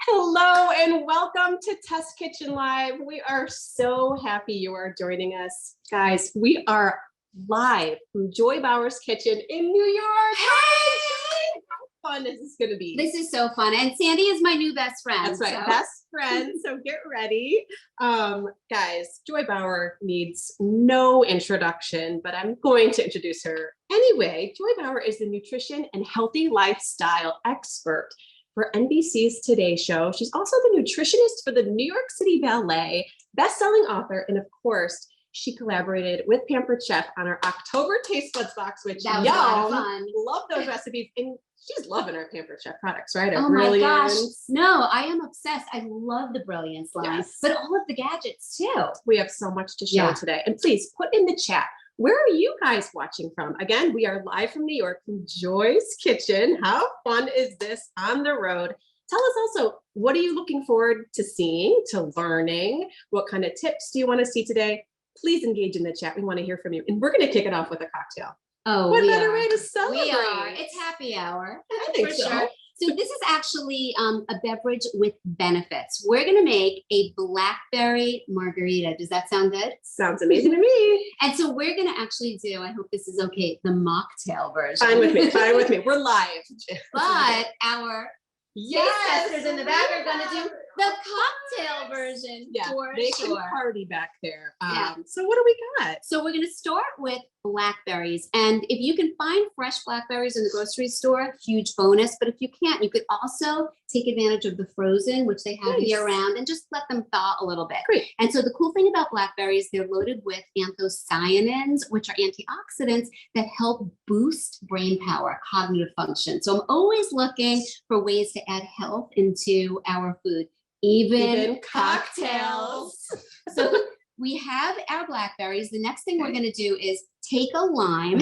Hello and welcome to Test Kitchen Live. We are so happy you are joining us. Guys, we are live from Joy Bauer's kitchen in New York. Hey! How fun is this going to be? This is so fun. And Sandy is my new best friend. That's right, best friend. So get ready. Guys, Joy Bauer needs no introduction, but I'm going to introduce her anyway. Joy Bauer is the nutrition and healthy lifestyle expert for NBC's Today Show. She's also the nutritionist for the New York City Ballet, best-selling author, and of course, she collaborated with Pampered Chef on our October Taste Buds box, which that was a lot of fun. Love those recipes. And she's loving our Pampered Chef products, right? Oh my gosh. No, I am obsessed. I love the Brilliance line, yes, but all of the gadgets too. We have so much to show today. And please put in the chat, where are you guys watching from? Again, we are live from New York from Joy's kitchen. How fun is this on the road? Tell us also, what are you looking forward to seeing, to learning? What kind of tips do you want to see today? Please engage in the chat. We want to hear from you. And we're going to kick it off with a cocktail. Oh, what better way to celebrate? We are. It's happy hour. I think so. Sure. So this is actually a beverage with benefits. We're going to make a blackberry margarita. Does that sound good? Sounds amazing to me. And so we're going to actually do, I hope this is okay, the mocktail version. Fine with me. Fine with me. We're live. But our testers in the back are going to do the cocktail version. Yeah, for they sure. can party back there. So what do we got? So we're going to start with blackberries. And if you can find fresh blackberries in the grocery store, huge bonus. But if you can't, you could also take advantage of the frozen, which they have year round, and just let them thaw a little bit. Great. And so the cool thing about blackberries, they're loaded with anthocyanins, which are antioxidants that help boost brain power, cognitive function. So I'm always looking for ways to add health into our food, even cocktails. So we have our blackberries. The next thing we're going to do is take a lime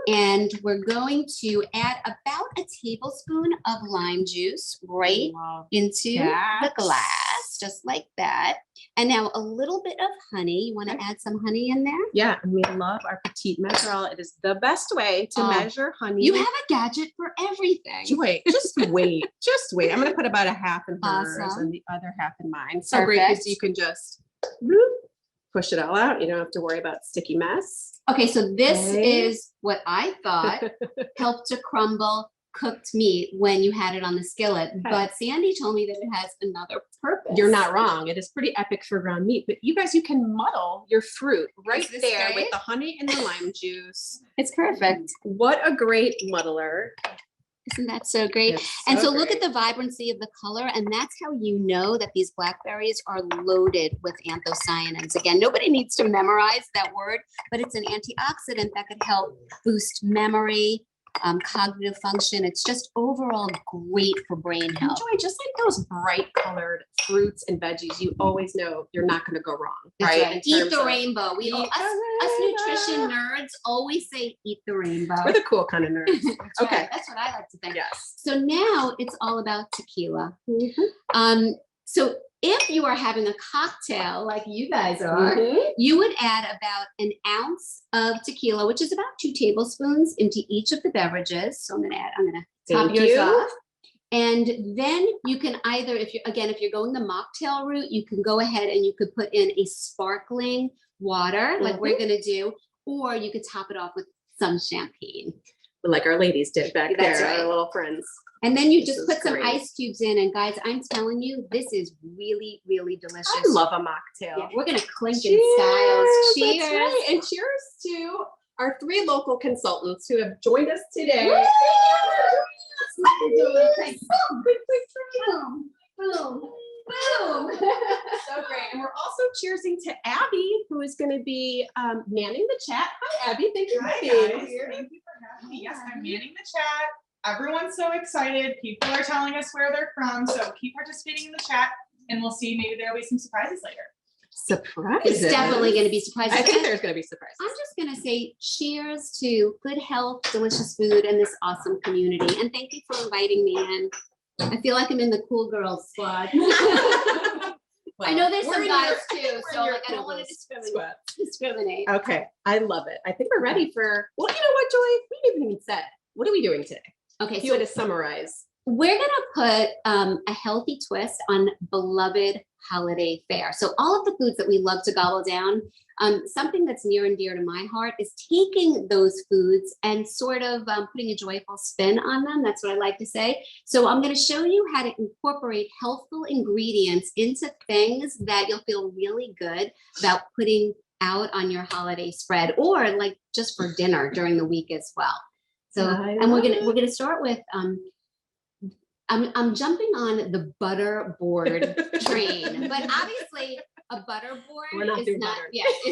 and we're going to add about a tablespoon of lime juice right into the glass, just like that. And now a little bit of honey. You want to add some honey in there? Yeah, and we love our petite mesurelle. It is the best way to measure honey. You have a gadget for everything. Wait, just wait. Just wait. I'm going to put about a half in hers and the other half in mine. So great because you can just push it all out. You don't have to worry about sticky mess. Okay, so this is what I thought helped to crumble cooked meat when you had it on the skillet. But Sandy told me that it has another purpose. You're not wrong. It is pretty epic for ground meat. But you guys, you can muddle your fruit right there with the honey and the lime juice. It's perfect. What a great muddler. Isn't that so great? And so look at the vibrancy of the color, and that's how you know that these blackberries are loaded with anthocyanins. Again, nobody needs to memorize that word, but it's an antioxidant that could help boost memory, cognitive function. It's just overall great for brain health. Joy, just like those bright colored fruits and veggies, you always know you're not going to go wrong. That's right? Eat the rainbow. We us nutrition nerds always say eat the rainbow. We're the cool kind of nerds. Okay. Right. That's what I like to think. Yes. So now it's all about tequila. So if you are having a cocktail like you guys are, you would add about an ounce of tequila, which is about 2 tablespoons into each of the beverages. So I'm going to top yours off. And then you can either, if you're going the mocktail route, you can go ahead and you could put in a sparkling water like we're going to do, or you could top it off with some champagne. Like our ladies did back there, right. Our little friends. And then you just put some ice cubes in, and guys, I'm telling you, this is really, really delicious. I love a mocktail. Yeah, we're gonna clink in styles. Cheers! That's right. And cheers to our 3 local consultants who have joined us today. Boom, boom, boom. So great. And we're also cheersing to Abby, who is going to be manning the chat. Hi, Abby. Thank you for being here. Thank you for having me. Yes, I'm manning the chat. Everyone's so excited. People are telling us where they're from. So keep participating in the chat and we'll see. Maybe there'll be some surprises later. Surprises. It's definitely going to be surprises. I think there's going to be surprises. I'm just going to say cheers to good health, delicious food, and this awesome community. And thank you for inviting me in. I feel like I'm in the cool girls squad. Well, I know there's some guys too, so like, I don't want to discriminate. Okay, I love it. I think we're ready for, well, you know what, Joy? We didn't even said. What are we doing today? Okay, if you had to summarize We're gonna put a healthy twist on beloved holiday fare. So all of the foods that we love to gobble down, something that's near and dear to my heart is taking those foods and sort of putting a joyful spin on them. That's what I like to say. So I'm going to show you how to incorporate healthful ingredients into things that you'll feel really good about putting out on your holiday spread, or like just for dinner during the week as well. So, and we're gonna start with I'm jumping on the butter board train, but obviously a butter board is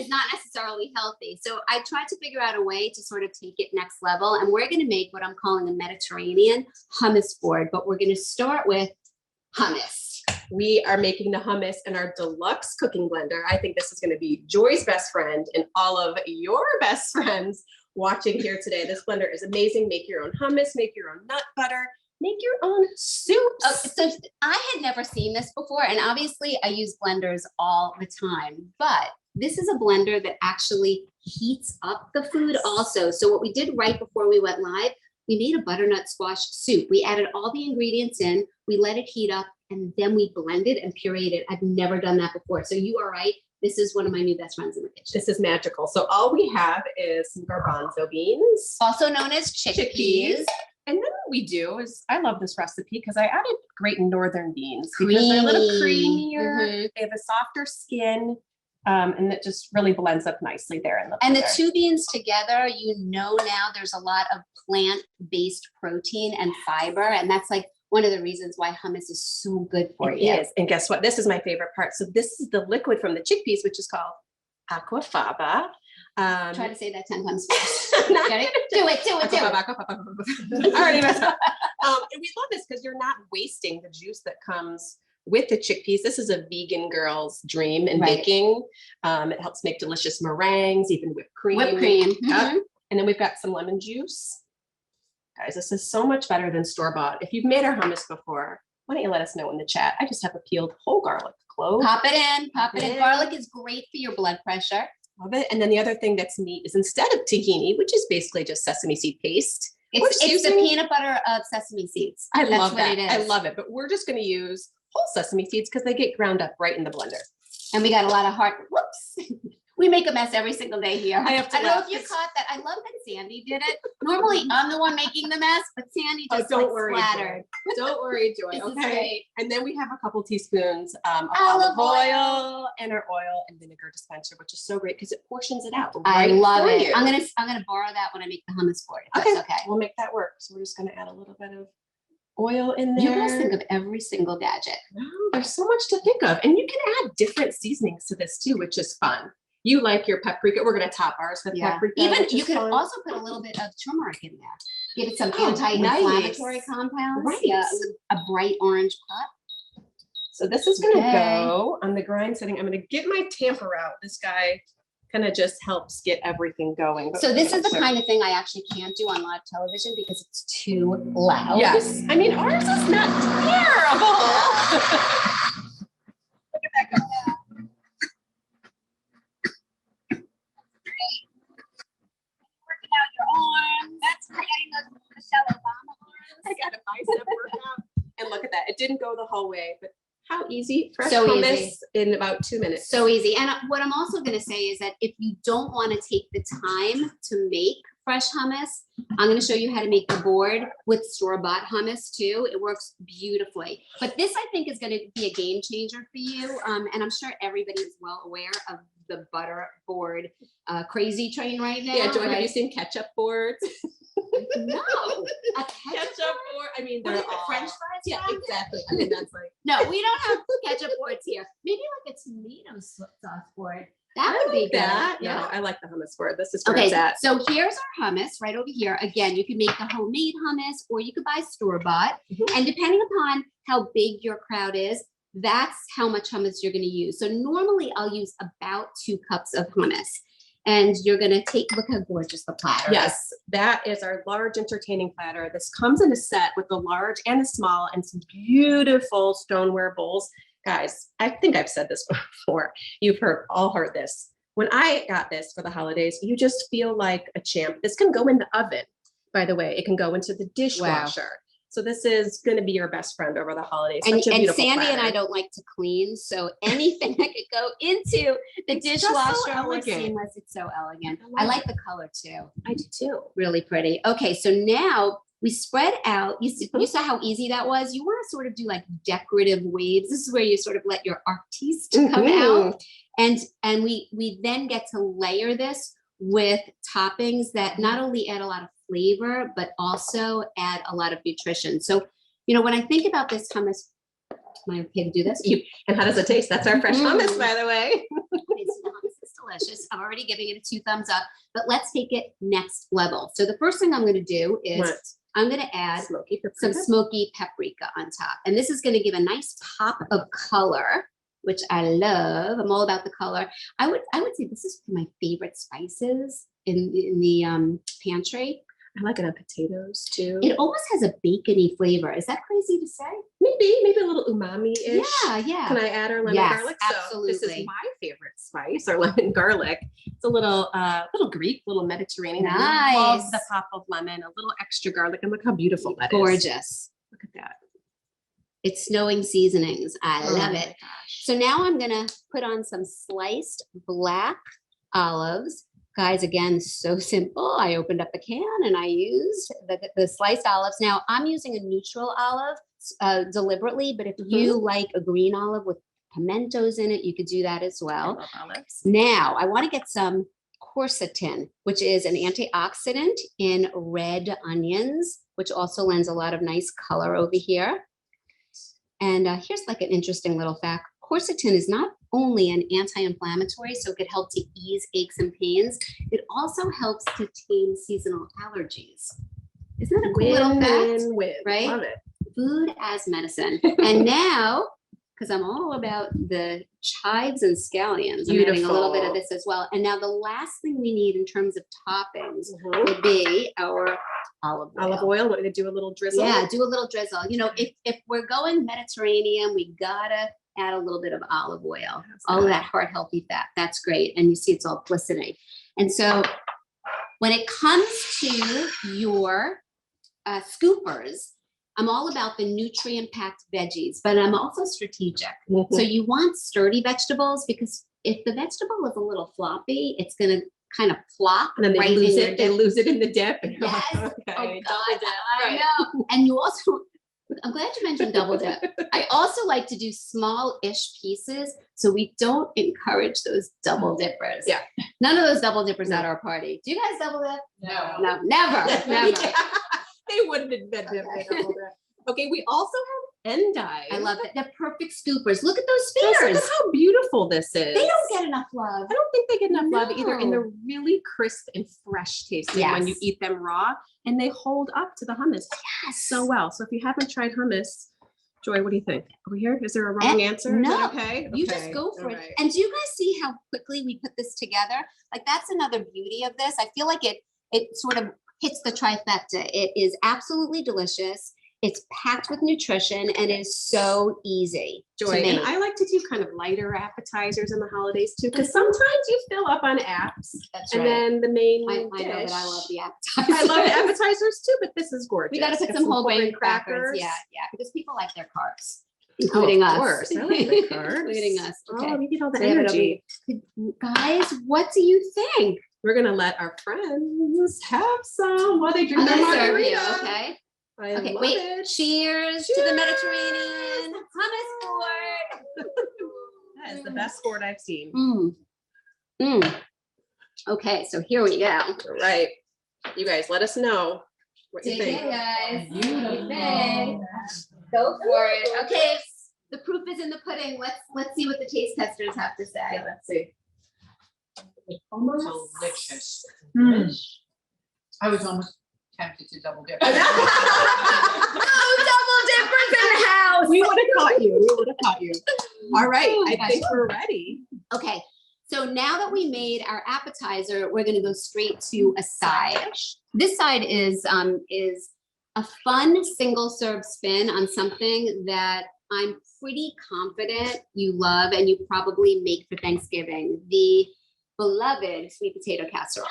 not necessarily healthy. So I tried to figure out a way to sort of take it next level, and we're going to make what I'm calling a Mediterranean hummus board, but we're going to start with hummus. We are making the hummus in our deluxe cooking blender. I think this is going to be Joy's best friend and all of your best friends watching here today. This blender is amazing. Make your own hummus, make your own nut butter. Make your own soups. So I had never seen this before, and obviously I use blenders all the time, but this is a blender that actually heats up the food also. So what we did right before we went live, we made a butternut squash soup. We added all the ingredients in, we let it heat up, and then we blended and pureed it. I've never done that before. So you are right. This is one of my new best friends in the kitchen. This is magical. So all we have is some garbanzo beans, also known as chickpeas. And then what we do is, I love this recipe because I added Great Northern beans because they're a little creamier. They have a softer skin, and it just really blends up nicely there in the blender. And the two beans together, you know, now there's a lot of plant-based protein and fiber, and that's like one of the reasons why hummus is so good for you. It is. And guess what? This is my favorite part. So this is the liquid from the chickpeas, which is called aquafaba. Try to say that 10 times fast. Do it. I already messed up. And we love this because you're not wasting the juice that comes with the chickpeas. This is a vegan girl's dream in baking. It helps make delicious meringues, even whipped cream. Mm-hmm. And then we've got some lemon juice. Guys, this is so much better than store-bought. If you've made our hummus before, why don't you let us know in the chat? I just have a peeled whole garlic clove. Pop it in. Garlic is great for your blood pressure. Love it. And then the other thing that's neat is instead of tahini, which is basically just sesame seed paste, it's the peanut butter of sesame seeds. I love that. I love it. But we're just going to use whole sesame seeds because they get ground up right in the blender. And we got a lot of whoops. We make a mess every single day here. I don't know if you caught that. I love that Sandy did it. Normally I'm the one making the mess, but Sandy just splattered. Don't worry, Joy. Okay. And then we have a couple teaspoons of olive oil and our oil and vinegar dispenser, which is so great because it portions it out. I love it. I'm gonna borrow that when I make the hummus board. Okay. We'll make that work. So we're just gonna add a little bit of oil in there. You guys think of every single gadget. No, there's so much to think of. And you can add different seasonings to this too, which is fun. You like your paprika. We're going to top ours with paprika. Even you can also put a little bit of turmeric in there. Give it some anti-inflammatory compounds. Right. Yeah, a bright orange pop. So this is going to go on the grind setting. I'm going to get my tamper out. This guy kind of just helps get everything going. So this is the kind of thing I actually can't do on live television because it's too loud. Yes. I mean, ours is not terrible. Look at that go. That's getting the Michelle Obama arms. I got a bicep workout. And look at that. It didn't go the whole way, but how easy. Fresh so hummus easy. In about 2 minutes. So easy. And what I'm also going to say is that if you don't want to take the time to make fresh hummus, I'm going to show you how to make the board with store-bought hummus too. It works beautifully. But this, I think, is going to be a game changer for you. And I'm sure everybody is well aware of the butter board crazy train right now. Yeah, Joy, have you seen ketchup boards? No, a ketchup board. I mean, what they're is it, all French fries? Yeah, exactly. I mean, that's like no, we don't have ketchup boards here. Maybe like a tomato sauce board. That would be that. good. Yeah, I like the hummus board. This is where okay. it's at. So here's our hummus right over here. Again, you can make the homemade hummus, or you could buy store-bought. And depending upon how big your crowd is, that's how much hummus you're going to use. So normally I'll use about 2 cups of hummus. And you're going to look how gorgeous the platter Yes, is. that is our large entertaining platter. This comes in a set with the large and the small and some beautiful stoneware bowls. Guys, I think I've said this before. You've all heard this. When I got this for the holidays, you just feel like a champ. This can go in the oven, by the way. It can go into the dishwasher. So this is going to be your best friend over the holidays. And, Such a and beautiful Sandy and I platter. don't like to clean, so anything that could go into the It's just so dishwasher was elegant. seamless. It's so elegant. I I love like the color too. I do too. Really pretty. Okay, so now we spread out. You saw how easy that was? You want to sort of do like decorative waves. This is where you sort of let your artiste come out. And we then get to layer this with toppings that not only add a lot of flavor, but also add a lot of nutrition. So, you know, when I think about this hummus, am I okay to do this? And how does it taste? That's our fresh hummus, by the way. The hummus is delicious. I'm already giving it a 2 thumbs up, but let's take it next level. So the first thing I'm going to do is What? I'm going to add Smoky some paprika. smoky paprika on top. And this is going to give a nice pop of color, which I love. I'm all about the color. I would say this is my favorite spices in the pantry. I like it on potatoes too. It almost has a bacony flavor. Is that crazy to say? Maybe a little umami-ish. Yeah. Can I add our lemon Yes, garlic? So this is absolutely. my favorite spice, our lemon garlic. It's a little Greek, little Mediterranean. I love Nice. the pop of lemon, a little extra garlic, and look how beautiful that is. Gorgeous. Look at that. It's snowing seasonings. I Oh love my it. gosh. So now I'm gonna put on some sliced black olives. Guys, again, so simple. I opened up a can and I used the sliced olives. Now I'm using a neutral olive deliberately, but if you like a green olive with pimentos in it, you could do that as I well. love olives. Now I want to get some quercetin, which is an antioxidant in red onions, which also lends a lot of nice color over here. And here's like an interesting little fact. Quercetin is not only an anti-inflammatory, so it could help to ease aches and pains. It also helps to tame seasonal allergies. Isn't that a cool little fact? Win. right? Love it. Food as medicine. And now, because I'm all about the chives and scallions, I'm adding a little bit of Beautiful. this as well. And now the last thing we need in terms of toppings Mhm. would be our olive oil. Olive oil. Want me to do a little drizzle? Yeah, do a little drizzle. You know, if we're going Mediterranean, we gotta add a little bit of olive oil. All of that heart healthy fat. That's great. And you see it's all glistening. And so when it comes to your scoopers, I'm all about the nutrient-packed veggies, but I'm also strategic. Mhm. So you want sturdy vegetables because if the vegetable is a little floppy, it's gonna kind of flop And then they right lose in your it. They dip. lose it in the dip. And you're Yes. like, Oh okay, God, double dip. I Right. know. And you also, I'm glad you mentioned double dip. I also like to do small-ish pieces, so we don't encourage those double dippers. Yeah. None of those double dippers No. at our party. Do you guys double dip? No. No, never, never. Yeah. They wouldn't admit that they double dip. Okay, we also have endive. I love it. They're perfect scoopers. Look at those Just spears. look how beautiful this is. They don't get enough love. I don't think they get enough love either, and No. they're really crisp and fresh tasting when you Yes. eat them raw, and they hold up to the hummus Yes. so well. So if you haven't tried hummus, Joy, what do you think? Are we here? Is there a wrong answer? Is no. that okay? You just Okay, go for all it. right. And do you guys see how quickly we put this together? Like that's another beauty of this. I feel like it sort of hits the trifecta. It is absolutely delicious. It's packed with nutrition and it is so easy to Joy, and make. I like to do kind of lighter appetizers in the holidays too, because sometimes you fill up on apps, That's and right. then the main I dish. know that I love the I appetizers. love the appetizers too, but this is gorgeous. We got to put Got some whole whole grain crackers. Yeah, because people like their carbs, including us. Of course, I like the carbs. Including us. Okay. Oh, we get all the So we have it over energy. Guys, what do you think? We're gonna let our friends have some while they drink I'm their gonna serve you, margarita. okay? I Okay, love wait. it. Cheers to the Cheers. Mediterranean hummus board. That is the best sport I've seen. Okay, so here we go. All right, you guys, let us know what you Take think. it, guys. Beautiful. Okay. Go for it. Okay, the proof is in the pudding. Let's see what the taste testers have to say. Let's see. Delicious. I was almost tempted to double dip. Oh, double dippers in the house. We would have caught you. We would have caught you. All right, Oh, I gosh. think we're ready. Okay, so now that we made our appetizer, we're gonna go straight to a side. This side is a fun single serve spin on something that I'm pretty confident you love and you probably make for Thanksgiving, the beloved sweet potato casserole.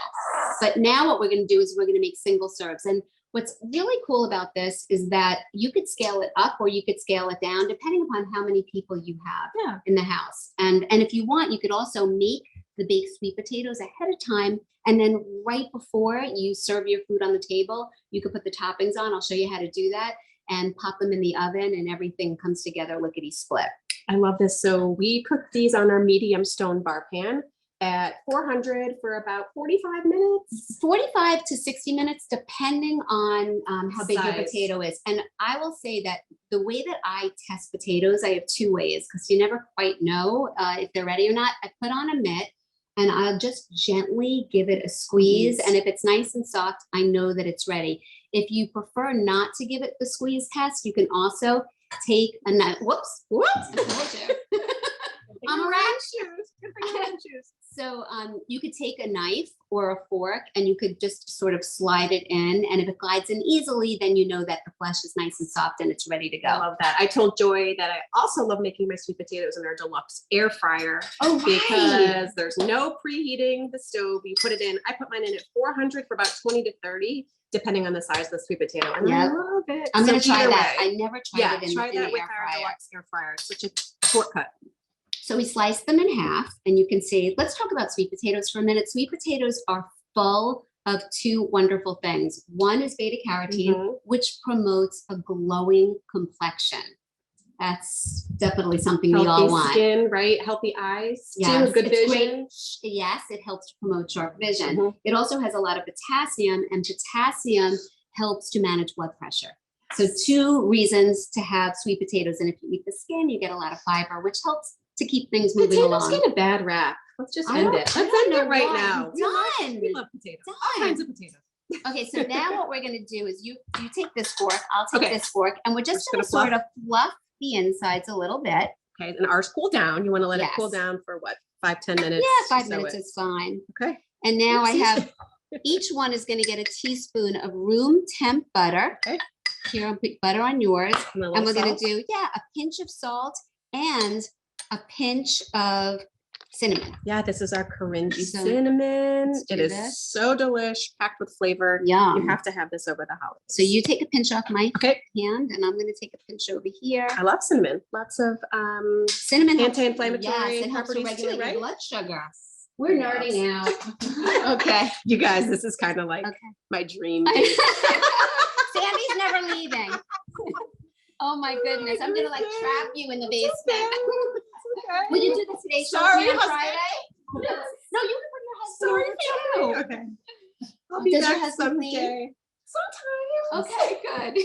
But now what we're gonna do is we're gonna make single serves. And What's really cool about this is that you could scale it up or you could scale it down depending upon how many people you have in the house. And if you want, you could also make the baked sweet potatoes ahead of time. And then right before you serve your food on the table, you could put the toppings on. I'll show you how to do that and pop them in the oven and everything comes together lickety split. I love this. So we cook these on our medium stone bar pan at 400 for about 45 minutes. 45 to 60 minutes, depending on how big your Size. potato is. And I will say that the way that I test potatoes, I have two ways because you never quite know if they're ready or not. I put on a mitt and I'll just gently give it a squeeze. And if it's nice and soft, I know that it's ready. If you prefer not to give it the squeeze test, you can also take a knife. Whoops. What? I told you. I'm around shoes. Good for your shoes. So you could take a knife or a fork and you could just sort of slide it in. And if it glides in easily, then you know that the flesh is nice and soft and it's ready to go. I love that. I told Joy that I also love making my sweet potatoes in our deluxe air fryer. Oh, right. Because there's no preheating the stove. You put it in. I put mine in at 400 for about 20 to 30, depending on the size of the sweet potato. And I love it. I'm going to try either that. way, I never tried it in try the that with air our fryer. deluxe air fryer. It's such a shortcut. So we slice them in half and you can see, let's talk about sweet potatoes for a minute. Sweet potatoes are full of two wonderful things. One is beta carotene, which promotes a glowing complexion. That's definitely something we all Healthy want. skin, right? Healthy eyes, Yes, too, good it's great. vision. Yes, it helps to promote sharp vision. It also has a lot of potassium, and potassium helps to manage blood pressure. So two reasons to have sweet potatoes. And if you eat the skin, you get a lot of fiber, which helps to keep things moving Potatoes along. get a bad rap. Let's just I end don't- it. I Let's don't end know it right why. now. Done. We love potatoes. All Done. kinds of potatoes. Okay, so now what we're gonna do is you take this fork, I'll take Okay. this fork, and we're just gonna fluff. sort of fluff the insides a little bit. Okay, and ours cool down. You want to let it cool Yes. down for what? 5-10 minutes? Yeah, 5 So minutes it- is fine. Okay. And now I Oopsies. have, each one is gonna get a teaspoon of room temp butter. Okay. Here, I'll put butter on yours. And, a And we're little gonna salt. do, a pinch of salt and a pinch of cinnamon. Yeah, this is our Korinji So, cinnamon. let's It do is this. so delish, packed with flavor. Yum. You have to have this over the holidays. So you take a pinch off my Okay. hand, and I'm gonna take a pinch over here. I love cinnamon. Lots of Cinnamon helps- anti-inflammatory yes, it helps to properties too, regulate right? your blood sugar. We're nerding out. Okay. You guys, this is kind of like Okay. my dream date. Sandy's never leaving. Oh my goodness, I'm gonna like trap you in the basement. Will you do this today? Show Sorry, me on husband. Friday? No, you can bring your husband Sorry, over too. okay. I'll be Does your back husband clean? someday. Sometimes. Okay, good.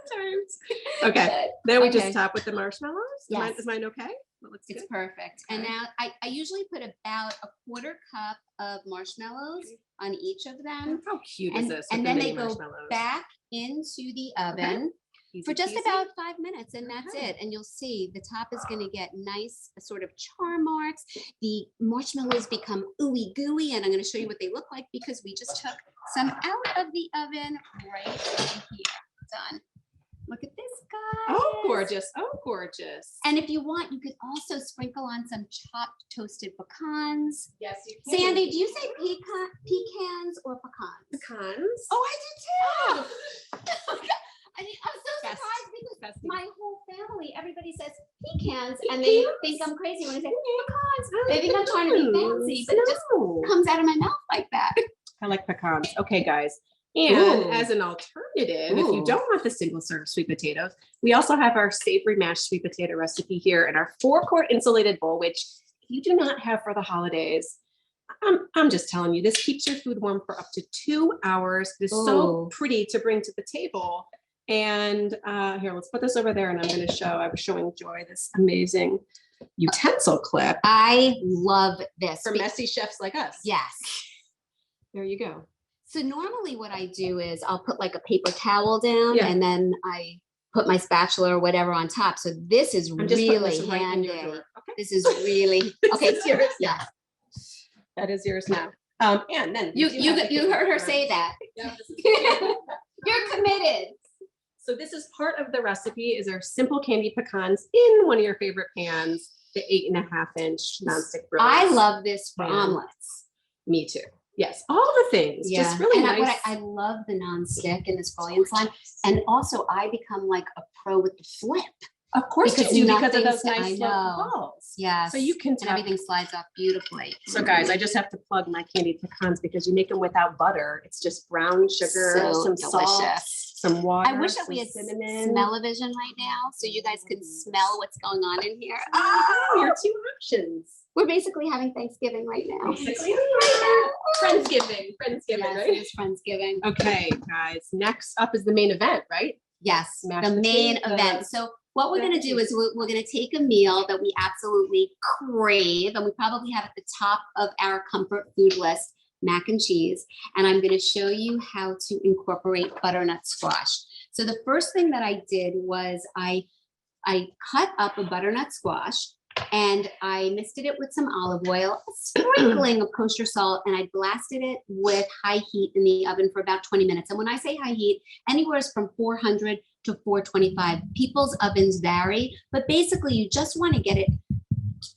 Sometimes. Okay. Good. Then we Okay. just top with the marshmallows. Yes. Is mine okay? That looks It's good. perfect. And Okay. now I usually put about a quarter cup of marshmallows on each of them. How cute is And, this? and with the then they mini go marshmallows? back into the oven Easy for just peasy. about 5 minutes, and that's Okay. it. And you'll see the top is going to get nice sort of char marks. The marshmallows become ooey gooey, and I'm going to show you what they look like because we just took some out of the oven right in here. Done. Look at this, guys. Oh, gorgeous. Oh, gorgeous. And if you want, you could also sprinkle on some chopped toasted pecans. Yes, you can. Sandy, do you say pecans or pecans? Pecans. Oh, I did too. I mean, I'm so Best. surprised because Best. my whole family, everybody says pecans, and they think I'm crazy when I say pecans. They think I'm trying to be fancy, but it just No. comes out of my mouth like that. I like pecans. Okay, guys. And Ooh. as an alternative, if you Ooh. don't want the single serve sweet potatoes, we also have our savory mashed sweet potato recipe here in our 4-quart insulated bowl, which you do not have for the holidays. I'm just telling you, this keeps your food warm for up to 2 hours. It is so Ooh. pretty to bring to the table. And here, let's put this over there. And I'm going to show, I was showing Joy this amazing utensil clip I love this. for messy chefs like us. Yes. There you go. So normally what I do is I'll put like a paper towel down Yeah. and then I put my spatula or whatever on top. So this is I'm just putting this really right in handy. your drawer. Okay. This is really okay. is yours. Yeah. That is yours now. And then You we do have the you heard her candy say pecans. that. Yeah, this is- You're committed. So this is part of the recipe is our simple candy pecans in one of your favorite pans, the 8.5-inch nonstick grill. I love this for Yeah. omelets. Me too. Yes, all the things. Yeah. Just really and nice. I love the non-stick and this Brilliant slime. And also I become like a pro with the flip. Of course Because you do, because of nothing's- those nice I little know. balls. Yes. So you can and tuck. everything slides off beautifully. So guys, I just have to plug my candied pecans because you make them without butter. It's just brown sugar, So some salt, delicious. some water. I wish that we some had cinnamon. smell-o-vision right now so you guys could smell what's going on in here. Oh, your two options. We're basically having Thanksgiving right now. Basically, Friendsgiving, Yes, right? it is Friendsgiving. Okay, guys. Next up is the main event, right? Yes, Mashed the main potatoes. event. So what we're gonna do is we're gonna take a meal that we absolutely crave and we probably have at the top of our comfort food list, mac and cheese. And I'm gonna show you how to incorporate butternut squash. So the first thing that I did was I cut up a butternut squash and I misted it with some olive oil, a sprinkling of kosher salt, and I blasted it with high heat in the oven for about 20 minutes. And when I say high heat, anywhere from 400 to 425. People's ovens vary, but basically you just want to get it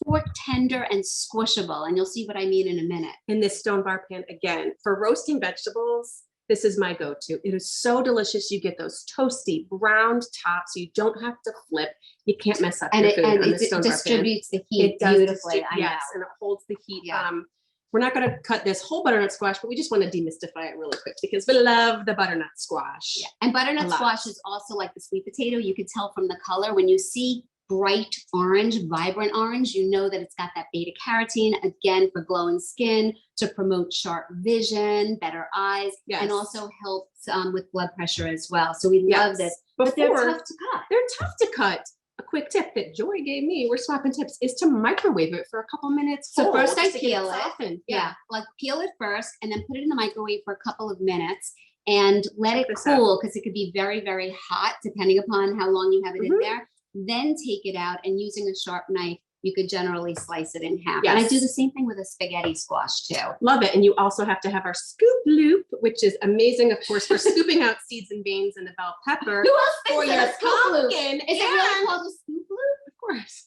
fork tender and squishable. And you'll see what I mean in a minute. In this stone bar pan, again, for roasting vegetables, this is my go-to. It is so delicious. You get those toasty, browned tops. So you don't have to flip. You can't mess up And your it, food and on it the stone bar pan. distributes the heat It does beautifully. I know. yes, and it holds the heat. Yeah. We're not going to cut this whole butternut squash, but we just want to demystify it really quick because we love the butternut squash. Yeah. And butternut A lot. squash is also like the sweet potato. You can tell from the color when you see bright orange, vibrant orange, you know that it's got that beta carotene, again, for glowing skin, to promote sharp vision, better eyes, Yes. and also helps with blood pressure as well. So we Yes. love this, but they're Before- tough to cut. They're tough to cut. A quick tip that Joy gave me, we're swapping tips, is to microwave it for a couple minutes. So whole, first I just to get peel it. softened. Yeah, like peel it first and then put it in the microwave for a couple of minutes and let Check it this out. cool because it could be very, very hot depending upon how long you have it in Mhm. there. Then take it out and using a sharp knife, you could generally slice it in half. And I do Yes. the same thing with a spaghetti squash too. Love it. And you also have to have our scoop loop, which is amazing, of course, for scooping out seeds and veins and the bell pepper. Who else For thinks your of a scoop loop? pumpkin. Is it really called a scoop loop? Of course.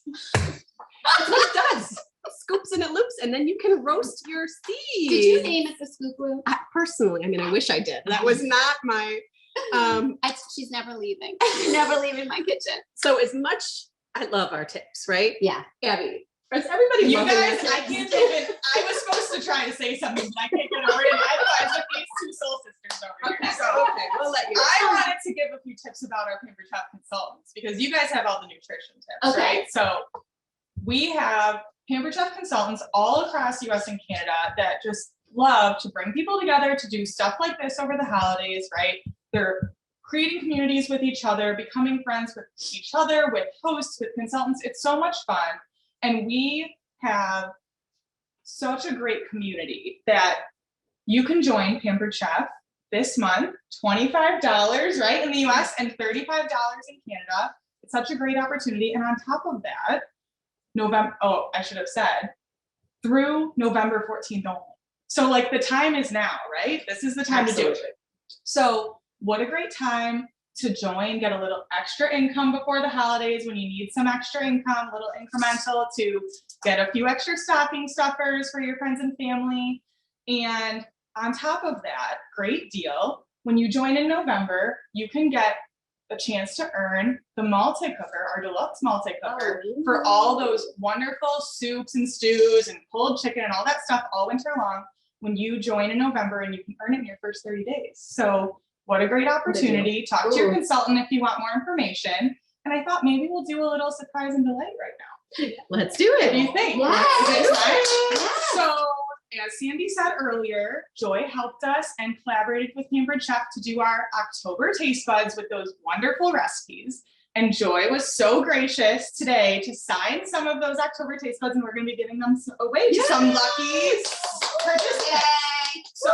That's what it does. Scoops and it loops, and then you can roast your seeds. Did you name it the scoop loop? Personally, I mean, I wish I did. That was not my. She's never leaving. Never leaving my kitchen. So as much, I love our tips, right? Yeah. Abby, is everybody You loving guys, this? I can't even, I was supposed to try to say something, but I can't get over it. Otherwise, with these two soul sisters over Okay, here. So okay, we'll let you. I wanted to give a few tips about our Pampered Chef consultants because you guys have all the nutrition tips, Okay. right? So we have Pampered Chef consultants all across US and Canada that just love to bring people together to do stuff like this over the holidays, right? They're creating communities with each other, becoming friends with each other, with hosts, with consultants. It's so much fun. And we have such a great community that you can join Pampered Chef this month, $25, right, in the US and $35 in Canada. It's such a great opportunity. And on top of that, I should have said, through November 14th only. So like the time is now, right? This is the time to do it. So what a great time to join, get a little extra income before the holidays when you need some extra income, a little incremental to get a few extra stocking stuffers for your friends and family. And on top of that, great deal, when you join in November, you can get a chance to earn the multi-cooker, our deluxe multi-cooker, for all those wonderful soups and stews and pulled chicken and all that stuff all winter long when you join in November, and you can earn it in your first 30 days. So what a great opportunity. Talk to your consultant if you want more information. And I thought maybe we'll do a little surprise and delight right now. Let's do What it. do you think? Yes. Is it time? Yes. So as Sandy said earlier, Joy helped us and collaborated with Pampered Chef to do our October taste buds with those wonderful recipes. And Joy was so gracious today to sign some of those October taste buds, and we're going to be giving them away to some lucky participants. So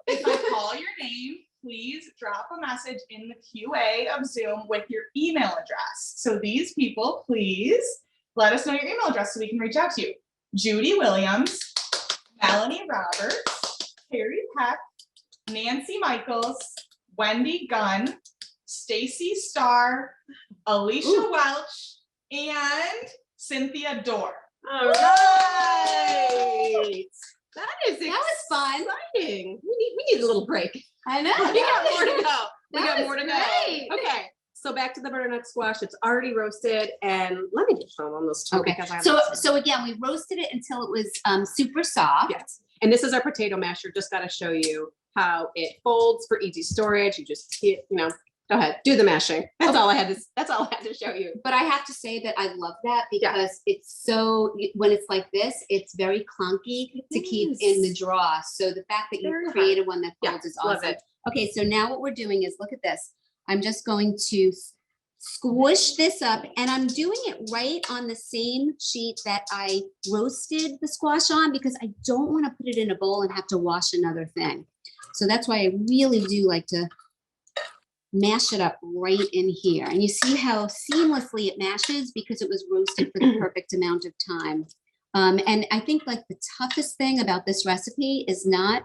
if I call your name, please drop a message in the QA of Zoom with your email address. So these people, please let us know your email address so we can reach out to you. Judy Williams, Melanie Roberts, Carrie Peck, Nancy Michaels, Wendy Gunn, Stacy Starr, Alicia Welch, and Cynthia Dorr. All right. That is That was fun. exciting. We need a little break. I know. We got more to go. We That got was more to great. go. Okay. So back to the butternut squash. It's already roasted, and let me just show them those two Okay. because I So again, we roasted it until it was super soft. yes. And this is our potato masher. Just got to show you how it folds for easy storage. You just hit, go ahead, do the mashing. That's all I had to show you. But I have to say that I love that because it's so, when it's like this, it's very clunky to keep in the drawer. So the fact that you created one that folds is love awesome. it. Okay, so now what we're doing is, look at this. I'm just going to squish this up, and I'm doing it right on the same sheet that I roasted the squash on, because I don't want to put it in a bowl and have to wash another thing. So that's why I really do like to mash it up right in here. And you see how seamlessly it mashes because it was roasted for the perfect amount of time. And I think like the toughest thing about this recipe is not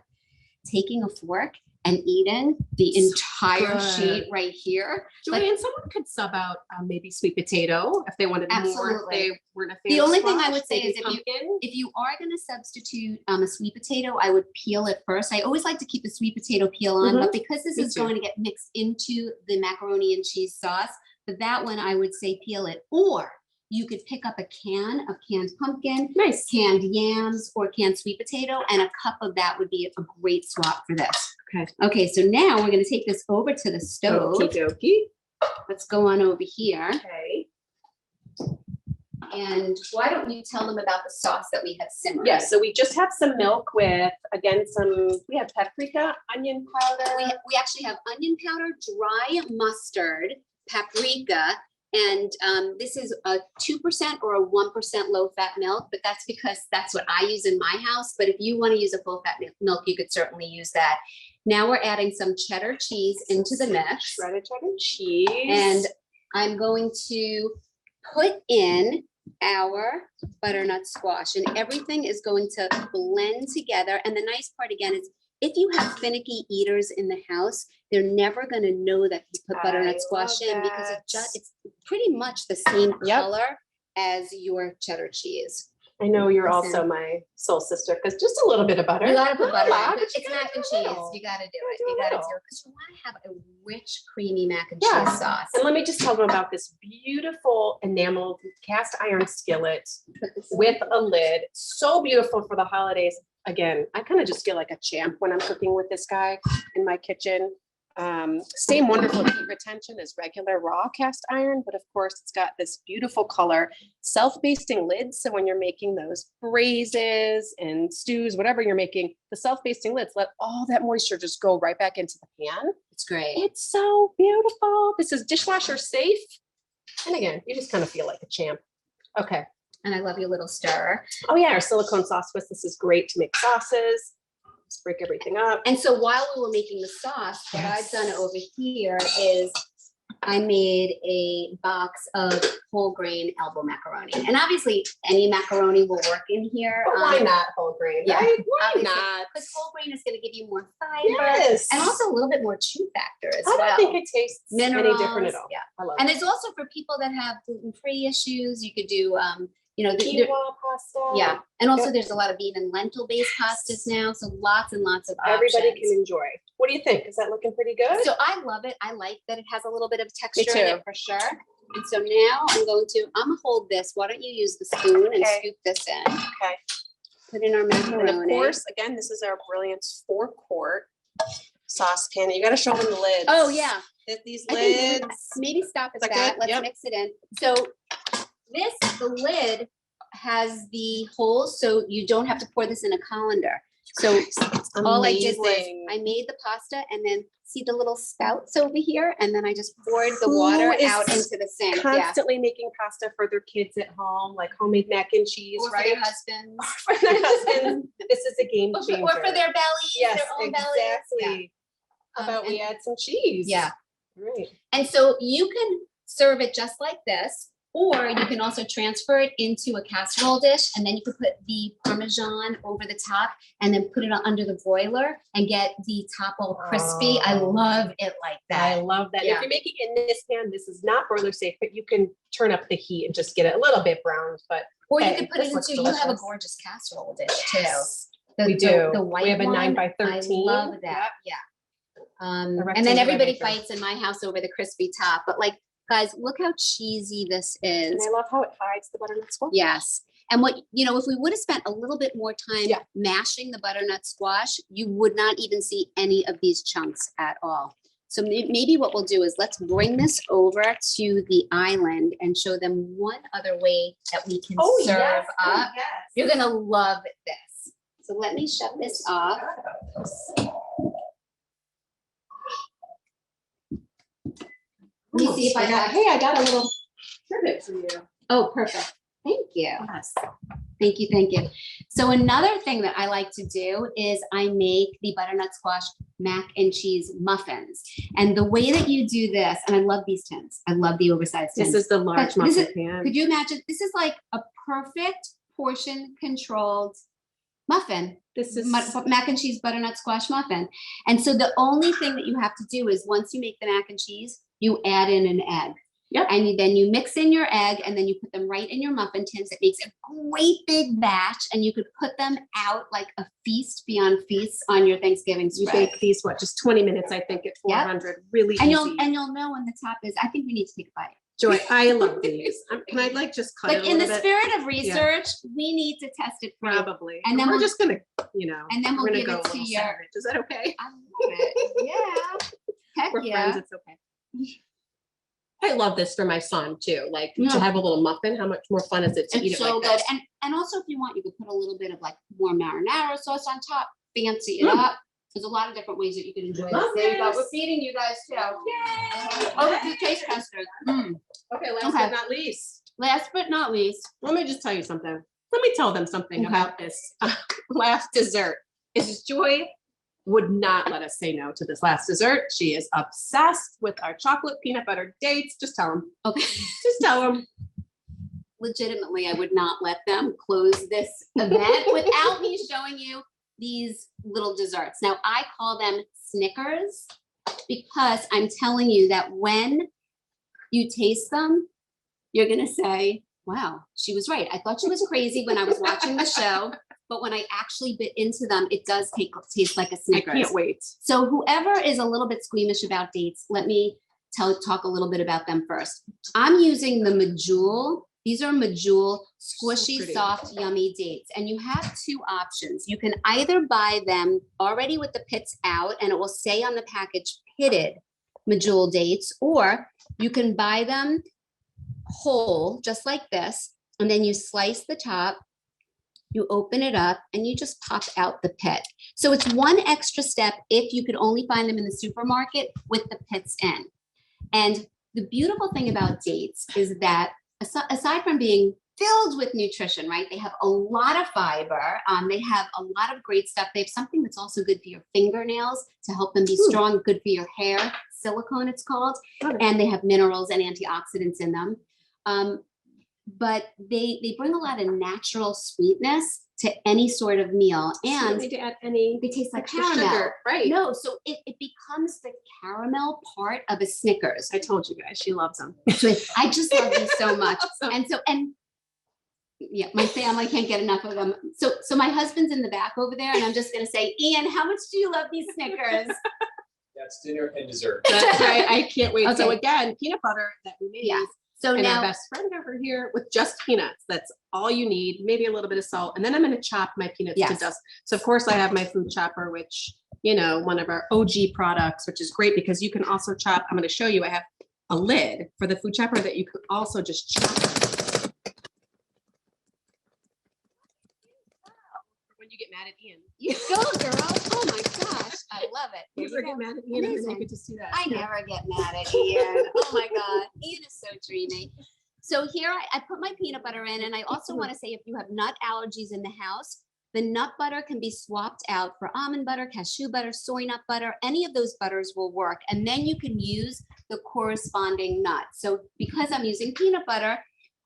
taking a fork and eating the entire sheet right here. Joy, and someone could sub out maybe sweet potato if they wanted more. Absolutely. If they weren't a fan The of only thing I squash, would say maybe is pumpkin. if you are going to substitute a sweet potato, I would peel it first. I always like to keep the sweet potato peel on, but because this is going to get mixed into the macaroni and cheese sauce, for that one, I would say peel it. Or you could pick up a can of canned pumpkin, canned yams, or canned sweet potato, and a cup of that would be a great swap for this. Okay, so now we're going to take this over to the stove. Okie dokie. Let's go on over here. Okay. And why don't you tell them about the sauce that we have simmering? Yes, so we just have some milk with, again, we have paprika, onion powder. We actually have onion powder, dry mustard, paprika, and this is a 2% or a 1% low-fat milk, but that's because that's what I use in my house. But if you want to use a full-fat milk, you could certainly use that. Now we're adding some cheddar cheese into the mix. Shredded cheddar cheese. And I'm going to put in our butternut squash, and everything is going to blend together. And the nice part again is, if you have finicky eaters in the house, they're never going to know that you put butternut squash in, because it's pretty much the same color as your cheddar cheese. I know you're also my soul sister, because just a little bit of butter. You gotta put butter on. in. It's mac and cheese. You gotta do it. You gotta do it because you want to have a rich, creamy mac and cheese sauce. And let me just tell them about this beautiful enameled cast iron skillet with a lid. So beautiful for the holidays. Again, I kind of just feel like a champ when I'm cooking with this guy in my kitchen. Same wonderful heat retention as regular raw cast iron, but of course it's got this beautiful color, self-basting lids. So when you're making those braises and stews, whatever you're making, the self-basting lids let all that moisture just go right back into the pan. It's great. It's so beautiful. This is dishwasher safe. And again, you just kind of feel like a champ. Okay. And I love your little stirrer. Oh yeah, our silicone sauce whisk. This is great to make sauces. Just break everything up. And so while we were making the sauce, what I've done over here is I made a box of whole grain elbow macaroni. And obviously any macaroni will work in here. But why not whole grain? Yeah, right? Why obviously, not? because whole grain is going to give you more fiber Yes. and also a little bit more chew factor as I well. don't think it tastes Minerals, any different at all. yeah. I love And it. there's also for people that have gluten-free issues, you could do, Quinoa pasta. yeah. And also there's a lot of bean and lentil-based pastas now, so lots and lots of options. Everybody can enjoy. What do you think? Is that looking pretty good? So I love it. I like that it has a little bit of texture in too. it for sure. And so now I'm gonna hold this. Why don't you use the spoon and scoop this in? Okay. Put in our macaroni. And of course, again, this is our brilliant 4-quart saucepan. You got to show them the lids. Oh yeah. These I think lids. maybe stop at Is that that. good? Let's Yep. mix it in. So the lid has the holes, so you don't have to pour this in a colander. So all I did was I made the pasta, and then see the little spouts over here, and then I just poured the water out into the sink. Constantly making pasta for their kids at home, like homemade mac and cheese, Or right? for their husbands. For their husbands. This is a game changer. Or for their bellies, yes, their own bellies. exactly. How about we add some cheese? Yeah. Right. And so you can serve it just like this, or you can also transfer it into a casserole dish, and then you could put the Parmesan over the top and then put it under the broiler and get the top all crispy. I love it like that. I love that. Yeah. If you're making in this pan, this is not broiler safe, but you can turn up the heat and just get it a little bit browned. But Or you hey, could put it this looks into, you have a delicious. gorgeous casserole dish too. Yes. We do. The We white have a 9 one, by 13. I love that. Yeah. And then rectangular everybody baker. fights in my house over the crispy top. But like, guys, look how cheesy this And is. I love how it hides the butternut squash. Yes. And what, if we would have spent a little bit more time Yeah. mashing the butternut squash, you would not even see any of these chunks at all. So maybe what we'll do is let's bring this over to the island and show them one other way that we can serve up. Yes. You're going to love this. So let me shut this off. Let me see if I got, Hey, I got a little trivet for you. oh, perfect. Thank you. Yes. Thank you, thank you. So another thing that I like to do is I make the butternut squash mac and cheese muffins. And the way that you do this, and I love these tins. I love the oversized tins. This is the large But this muffin pan. Could you imagine? This is like a perfect portion controlled muffin. This is Mac and cheese butternut squash muffin. And so the only thing that you have to do is once you make the mac and cheese, you add in an egg. Yep. And then you mix in your egg and then you put them right in your muffin tins. It makes a great big batch and you could put them out like a feast beyond feasts on your Thanksgiving you spread. bake these just 20 minutes, I think, at 400. Really And easy. you'll know when the top is. I think we need to take a bite. Joy, I love these. Can I just cut it Like a in the little bit? spirit of research, we need to test it for you. Probably. And then we're we'll- just gonna, And then we're we'll gonna give go it a to little your. savage. Is that okay? I love it. Yeah. Heck We're yeah. friends. It's okay. I love this for my son too. Like Yeah. to have a little muffin. How much more fun is it to eat It's it so like good. this? And also if you want, you could put a little bit of like more marinara sauce on top, fancy it up. There's a lot of different ways that you can enjoy this. Love There you go. this. We're feeding you guys too. Yay! Oh, the taste testers. Okay, last Okay. but not least, Last but not least, let me just tell you something. Let me tell them something Okay. about this last dessert. Is Joy would not let us say no to this last dessert. She is obsessed with our chocolate peanut butter dates. Just tell them. okay. Just tell them. Legitimately, I would not let them close this event without me showing you these little desserts. Now, I call them Snickers because I'm telling you that when you taste them, you're going to say, wow, she was right. I thought she was crazy when I was watching the show, but when I actually bit into them, it does taste like a I Snickers. can't wait. So whoever is a little bit squeamish about dates, let me talk a little bit about them first. I'm using the Medjool. These are Medjool squishy, pretty. soft, yummy dates. And you have two options. You can either buy them already with the pits out and it will say on the package pitted Medjool dates, or you can buy them whole, just like this. And then you slice the top, you open it up and you just pop out the pit. So it's one extra step if you could only find them in the supermarket with the pits in. And the beautiful thing about dates is that aside from being filled with nutrition, right? They have a lot of fiber. They have a lot of great stuff. They have something that's also good for your fingernails to help them be strong, good for your hair, silicone it's called. And they have minerals and antioxidants in them. But they bring a lot of natural sweetness to any sort of meal. You don't And need to add any they taste like extra caramel. sugar. Right. No, so it becomes the caramel part of a Snickers. I told you guys, she loves them. So I just love these so much. Awesome. And yeah, my family can't get enough of them. So my husband's in the back over there, and I'm just gonna say, Ian, how much do you love these Snickers? That's dinner and dessert. That's right. I can't wait. So Okay. again, peanut butter that we made. Yeah. So And now, our best friend over here with just peanuts. That's all you need. Maybe a little bit of salt. And then I'm going to chop my peanuts to Yes. dust. So of course I have my food chopper, which, one of our OG products, which is great because you can also chop. I'm going to show you, I have a lid for the food chopper that you could also just chop. When you get mad at Ian. you go, girl. Oh my gosh, I love it. You There ever you get go. mad at Ian and then Amazing. you get to see that. I never get mad at Ian. Oh my God. Ian is so dreamy. So here I put my peanut butter in, and I also want to say if you have nut allergies in the house, the nut butter can be swapped out for almond butter, cashew butter, soy nut butter. Any of those butters will work. And then you can use the corresponding nut. So because I'm using peanut butter,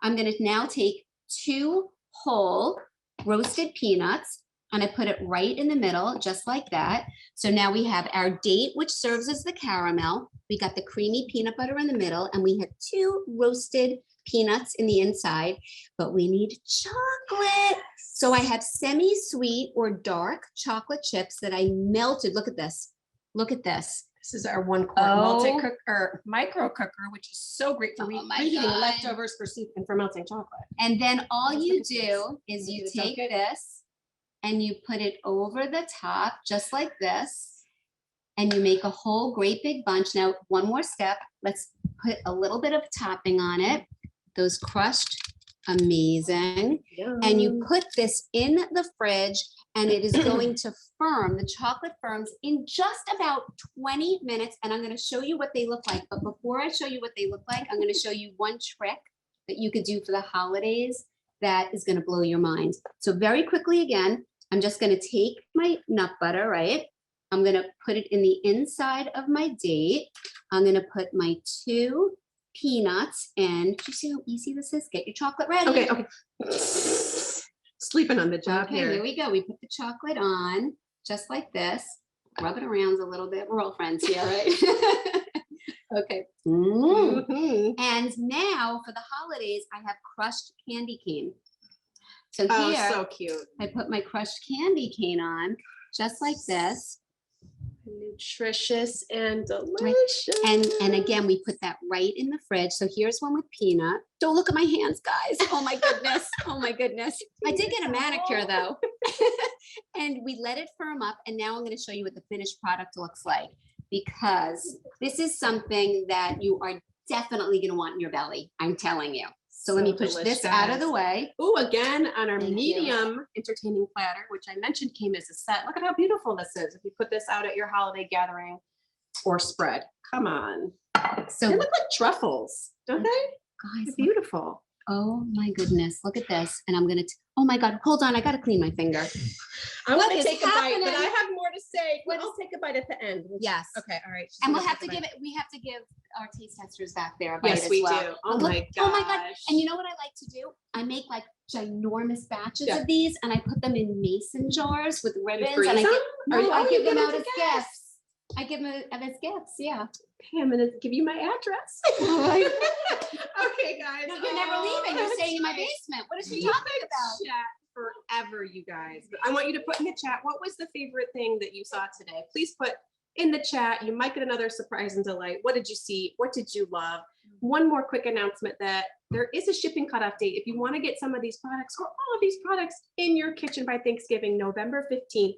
I'm going to now take 2 whole roasted peanuts and I put it right in the middle, just like that. So now we have our date, which serves as the caramel. We got the creamy peanut butter in the middle, and we have 2 roasted peanuts in the inside, but we need chocolate. So I have semi-sweet or dark chocolate chips that I melted. Look at this. Look at this. This is our 1 quart multi-cook or micro cooker, which is so great for reheating leftovers for soup and for melting chocolate. And then all you do is you take this and you put it over the top, just like this, and you make a whole great big bunch. Now, one more step. Let's put a little bit of topping on it. Those crushed, amazing. Yum. And you put this in the fridge, and it is going to firm. The chocolate firms in just about 20 minutes. And I'm going to show you what they look like. But before I show you what they look like, I'm going to show you one trick that you could do for the holidays that is going to blow your mind. So very quickly again, I'm just going to take my nut butter, right? I'm going to put it in the inside of my date. I'm going to put my 2 peanuts in. Do you see how easy this is? Get your chocolate ready. Okay. Sleeping on the job Okay, here. here we go. We put the chocolate on just like this. Rub it around a little bit. We're all friends here, right? Okay. Mhm. And now for the holidays, I have crushed candy cane. So Oh, here, so cute. I put my crushed candy cane on just like this. Nutritious and delicious. And again, we put that right in the fridge. So here's one with peanut. Don't look at my hands, guys. Oh my goodness. Oh my goodness. I did get a manicure though. And we let it firm up. And now I'm going to show you what the finished product looks like, because this is something that you are definitely going to want in your belly. I'm telling you. So let me push this out of the way. Oh, again, on our Thank you. medium entertaining platter, which I mentioned came as a set. Look at how beautiful this is. If you put this out at your holiday gathering or spread, come on. So They look like truffles, don't they? guys, They're beautiful. oh my goodness, look at this. And I'm going to, oh my God, hold on. I got to clean my finger. I want What to is take a bite, but I happening? have more to say. I'll take a bite at the end. Yes. Okay, all right. And we'll have to give it, we have to give our taste testers back there a bite Yes, as we well. do. Oh Look- my gosh. Oh my God. And you know what I like to do? I make like ginormous batches Yeah. of these, and I put them in mason jars with ribbons, freeze and I them? give, Or- no, I oh, give you them give out them as to gifts. I give them as gifts, yeah. Hey, I'm gonna give you my address. Right. Okay, guys. No, you're never leaving. You're staying in my basement. What is she Keep talking the about? chat forever, you guys. But I want you to put in the chat, what was the favorite thing that you saw today? Please put in the chat. You might get another surprise and delight. What did you see? What did you love? One more quick announcement that there is a shipping cutoff date. If you want to get some of these products or all of these products in your kitchen by Thanksgiving, November 15th,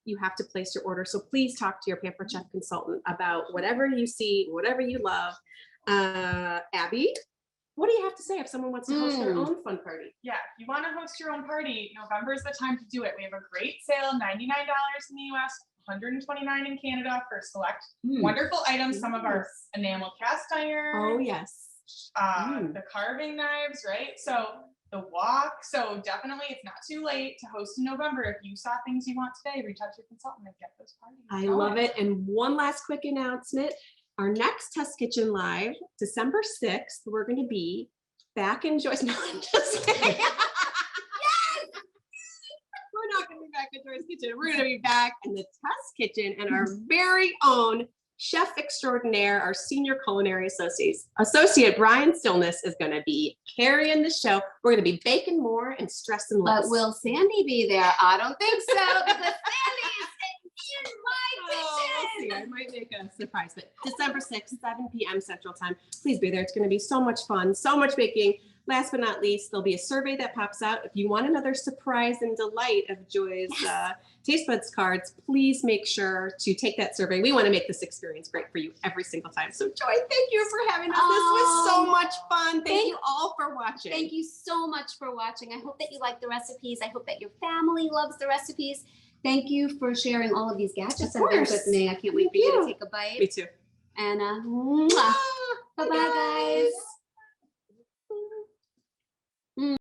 you have to place your order. So please talk to your Pampered Chef consultant about whatever you see, whatever you love. Abby, what do you have to say if someone wants to host their own fun party? Yeah, if you want to host your own party, November is the time to do it. We have a great sale, $99 in the US, $129 in Canada for select wonderful items. Some of our enamel cast iron, Oh, yes. the carving knives, right? So the wok. So definitely it's not too late to host in November. If you saw things you want today, reach out to your consultant and get those parties. I going. love it. And one last quick announcement. Our next Test Kitchen Live, December 6th, we're going to be back in Joy's. No, I'm just kidding. Yes! We're not going to be back in Joy's Kitchen. We're going to be back in the Test Kitchen, and our very own chef extraordinaire, our senior culinary associate Brian Stillness is going to be carrying the show. We're going to be baking more and stressing less. But will Sandy be there? I don't think so, because Sandy is in my Oh, we'll see. I might make a surprise, but December 6th, 7 p.m. Central Time. Please be there. It's going to be so much fun, so much baking. Last but not least, there'll be a survey that pops out. If you want another surprise and delight of Joy's Taste Buds cards, please make sure to take that survey. We want to make this experience great for you every single time. So Joy, thank you for having us. This was so much fun. Thank you all for watching. Thank you so much for watching. I hope that you like the recipes. I hope that your family loves the recipes. Thank you for sharing all of these gadgets and things with me. I can't wait for you to take a bite. Me too. And mwah.